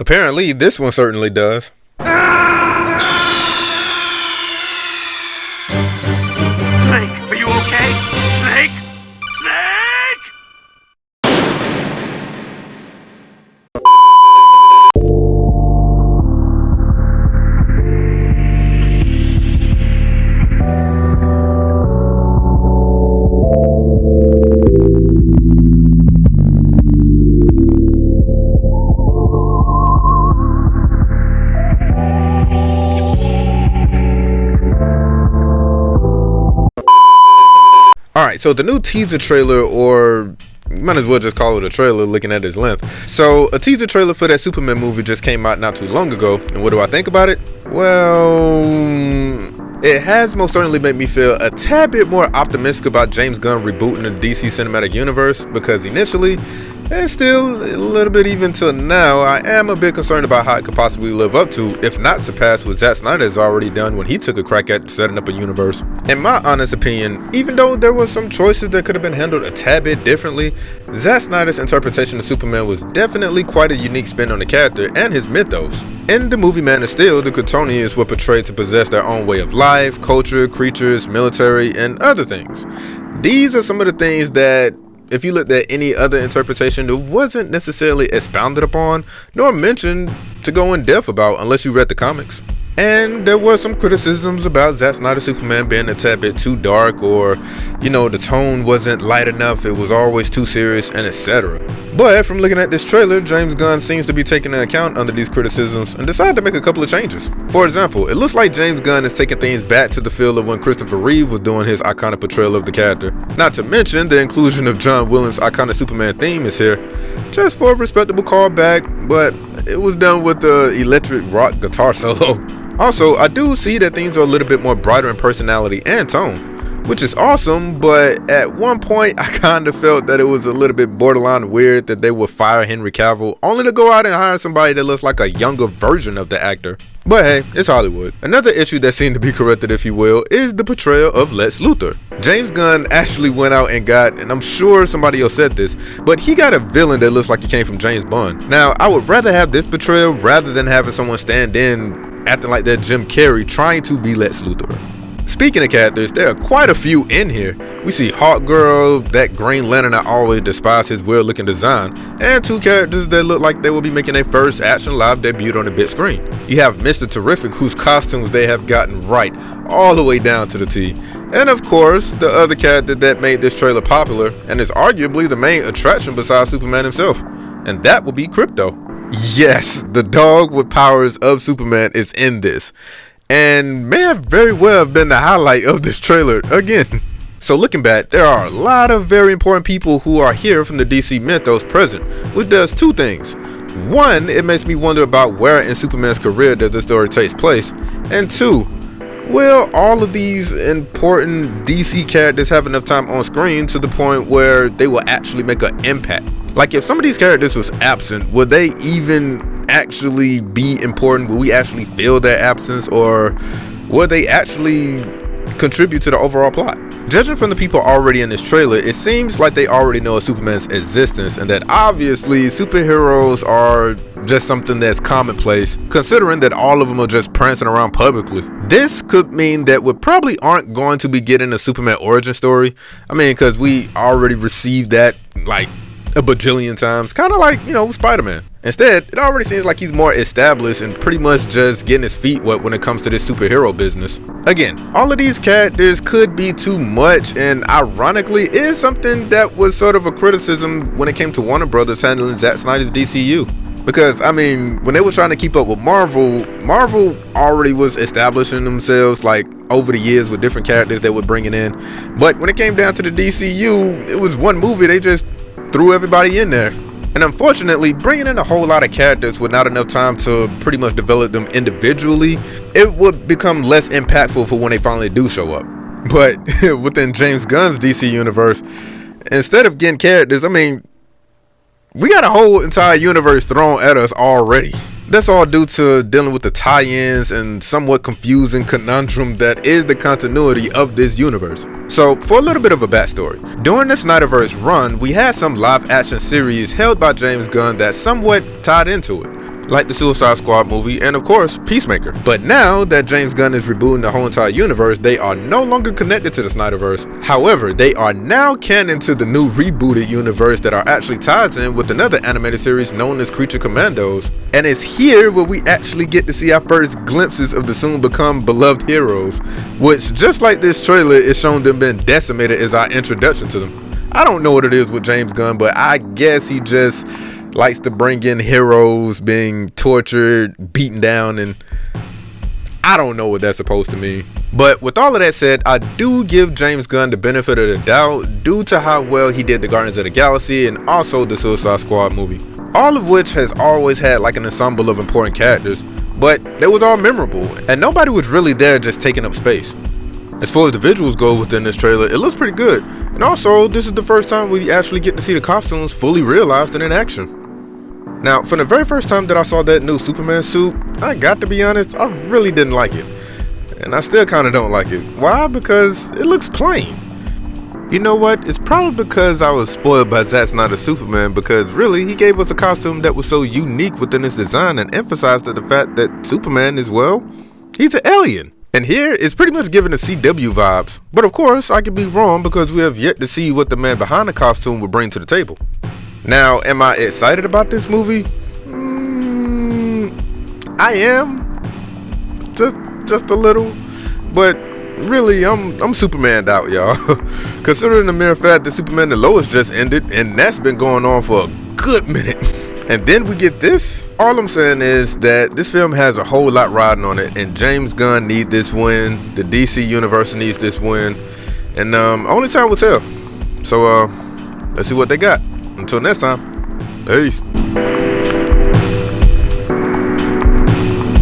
Apparently, this one certainly does. Snake, are you okay? Snake? Snake! Alright, so the new teaser trailer, or might as well just call it a trailer looking at its length. So a teaser trailer for that Superman movie just came out not too long ago, and what do I think about it? Well, it has most certainly made me feel a tad bit more optimistic about James Gunn rebooting the DC Cinematic Universe, because initially, and still a little bit even till now, I am a bit concerned about how it could possibly live up to, if not surpass, what Zack Snyder has already done when he took a crack at setting up a universe. In my honest opinion, even though there were some choices that could have been handled a tad bit differently, Zack Snyder's interpretation of Superman was definitely quite a unique spin on the character and his mythos. In the movie Man of Steel, the Kryptonians were portrayed to possess their own way of life, culture, creatures, military, and other things. These are some of the things that, if you looked at any other interpretation, it wasn't necessarily expounded upon, nor mentioned to go in depth about unless you read the comics. And there were some criticisms about Zack Snyder's Superman being a tad bit too dark, or, the tone wasn't light enough, it was always too serious, and etc. But from looking at this trailer, James Gunn seems to be taking into account under these criticisms and decided to make a couple of changes. For example, it looks like James Gunn is taking things back to the feel of when Christopher Reeve was doing his iconic portrayal of the character. Not to mention, the inclusion of John Williams' iconic Superman theme is here, just for a respectable callback, but it was done with the electric rock guitar solo. Also, I do see that things are a little bit more brighter in personality and tone, which is awesome, but at one point I kind of felt that it was a little bit borderline weird that they would fire Henry Cavill only to go out and hire somebody that looks like a younger version of the actor. But hey, it's Hollywood. Another issue that seemed to be corrected, if you will, is the portrayal of Lex Luthor. James Gunn actually went out and got, and I'm sure somebody else said this, but he got a villain that looks like he came from James Bond. Now, I would rather have this portrayal rather than having someone stand in acting like that Jim Carrey trying to be Lex Luthor. Speaking of characters, there are quite a few in here. We see Hawkgirl, that Green Lantern I always despise his weird looking design, and two characters that look like they will be making their first action live debut on the big screen. You have Mr. Terrific, whose costumes they have gotten right all the way down to the T. And of course, the other character that made this trailer popular, and is arguably the main attraction besides Superman himself, and that will be Krypto. Yes, the dog with powers of Superman is in this, and may have very well have been the highlight of this trailer again. So looking back, there are a lot of very important people who are here from the DC mythos present, which does two things. One, it makes me wonder about where in Superman's career that this story takes place, and two, will all of these important DC characters have enough time on screen to the point where they will actually make an impact? Like, if some of these characters was absent, would they even actually be important? Will we actually feel their absence, or will they actually contribute to the overall plot? Judging from the people already in this trailer, it seems like they already know of Superman's existence, and that obviously superheroes are just something that's commonplace, considering that all of them are just prancing around publicly. This could mean that we probably aren't going to be getting a Superman origin story. I mean, because we already received that like a bajillion times, kind of like, Spider-Man. Instead, it already seems like he's more established and pretty much just getting his feet wet when it comes to this superhero business. Again, all of these characters could be too much, and ironically is something that was sort of a criticism when it came to Warner Brothers handling Zack Snyder's DCU. Because, I mean, when they were trying to keep up with Marvel already was establishing themselves like over the years with different characters they were bringing in. But when it came down to the DCU, it was one movie, they just threw everybody in there. And unfortunately, bringing in a whole lot of characters with not enough time to pretty much develop them individually, it would become less impactful for when they finally do show up. But within James Gunn's DC universe, instead of getting characters, I mean, we got a whole entire universe thrown at us already. That's all due to dealing with the tie-ins and somewhat confusing conundrum that is the continuity of this universe. So, for a little bit of a backstory, during the Snyderverse run, we had some live-action series held by James Gunn that somewhat tied into it. like the Suicide Squad movie, and of course, Peacemaker. But now that James Gunn is rebooting the whole entire universe, they are no longer connected to the Snyderverse. However, they are now canon to the new rebooted universe that are actually tied in with another animated series known as Creature Commandos. And it's here where we actually get to see our first glimpses of the soon become beloved heroes, which, just like this trailer, is showing them being decimated as our introduction to them. I don't know what it is with James Gunn, but I guess he just likes to bring in heroes being tortured, beaten down, and I don't know what that's supposed to mean. But with all of that said, I do give James Gunn the benefit of the doubt due to how well he did the Guardians of the Galaxy and also the Suicide Squad movie. All of which has always had like an ensemble of important characters, but they was all memorable, and nobody was really there just taking up space. As far as the visuals go within this trailer, it looks pretty good. And also, this is the first time we actually get to see the costumes fully realized and in action. Now, from the very first time that I saw that new Superman suit, I got to be honest, I really didn't like it. And I still kind of don't like it. Why? Because it looks plain. You know what? It's probably because I was spoiled by Zack Snyder's Superman, because really, he gave us a costume that was so unique within his design and emphasized the fact that Superman is, well, he's an alien. And here, it's pretty much giving the CW vibes. But of course, I could be wrong because we have yet to see what the man behind the costume will bring to the table. Now, am I excited about this movie? I am. Just a little. But really, I'm Superman'd out, y'all. Considering the mere fact that Superman and Lois just ended, and that's been going on for a good minute. And then we get this. All I'm saying is that this film has a whole lot riding on it, and James Gunn needs this win. The DC universe needs this win, and only time will tell. So let's see what they got. Until next time, peace.